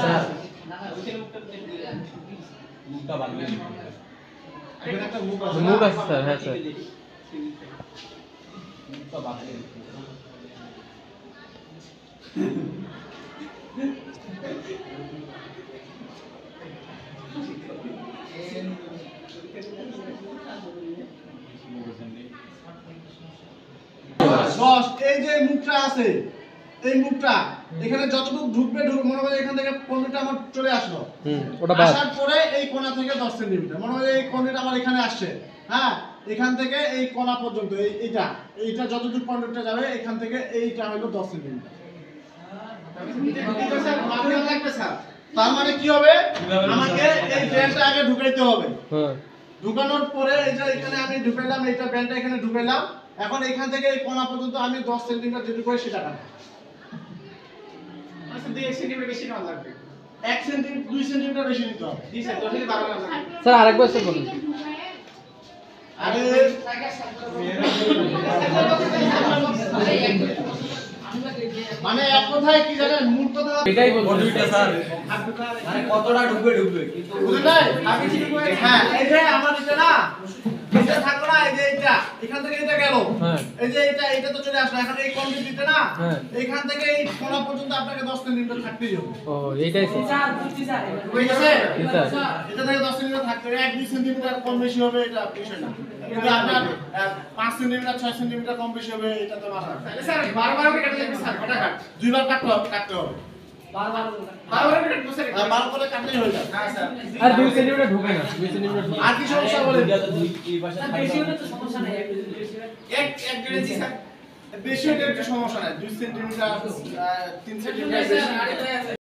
Sir মুখটা বাঁধলে এখানে একটা মুখ মুখ আছে স্যার। হ্যাঁ স্যার মুখটা বাঁধলে এই যে মুখটা আছে, এই মুখটা এখানে যতটুকু ঢুকবে মনে হয় এখান থেকে 15টা আমার চলে আসলো। ওটা বাদ। আসার পরে এই কোণা থেকে 10 সেন্টিমিটার মনে হয় এই কোণটা আমার এখানে আসছে। হ্যাঁ, এখান থেকে এই কোণা পর্যন্ত এইটা যতটুকু 15টা যাবে এখান থেকে এইটা হলো 10 সেন্টিমিটার। তার মানে কি হবে, আমাকে এই ব্যান্ডটা আগে ঢুকাইতে হবে। হ্যাঁ ঢুকানোর পরে এই যে এখানে আমি ঢুকাইলাম, এইটা ব্যান্ডটা এখানে ঢুকাইলাম। এখন এখান থেকে এই কোণা পর্যন্ত আমি 10 সেন্টিমিটার যেটুকু করে সেটা কাটবো। আচ্ছা 2 সেন্টিমিটার বেশি কাটা লাগবে। 1 সেন্টিমিটার 2 সেন্টিমিটার বেশি নিতে হবে। জি স্যার 10 থেকে 12 লাগবে। স্যার আরেকবার স্যার বলুন। আরে মানে এক কথায় কি জানেন, মূল কথা এটাই বলুন দুইটা স্যার মানে কতটা ঢুকবে কিন্তু বুঝলেন? হ্যাঁ, এই যে আমার এটা না, এটা থাকলো না, এই যে এটা এখান থেকে এটা গেল। হ্যাঁ এই যে এটা তো চলে আসলো। এখন এই কোণটা দিতে না, হ্যাঁ। এইখান থেকে এই কোণা পর্যন্ত আপনাকে 10 সেন্টিমিটার থাকতেই হবে। ও এইটাই স্যার। ঠিক আছে? জি স্যার। এটা থেকে 10 সেন্টিমিটার থাকতে হবে। 1-2 সেন্টিমিটার কম বেশি হবে এটা বিষয় না। কিন্তু আপনার 5 সেন্টিমিটার 6 সেন্টিমিটার কম বেশি হবে এটা তো মাথা। তাহলে স্যার বারবার করে কাটলে কি স্যার কটা কাট? দুইবার কাটতে হবে। বারবার করে কাটবো স্যার। হ্যাঁ, বারবার করে কাটলেই হয়ে যাবে। হ্যাঁ স্যার। আর 2 সেন্টিমিটার ঢুকে না, 2 সেন্টিমিটার ঢুকে। আর কি সমস্যা বলেন? এই পাশে বেশি হলে তো সমস্যা নাই। এক গেড়েছি স্যার। বেশি হলে একটু সমস্যা নাই। 2 সেন্টিমিটার 3 সেন্টিমিটার বেশি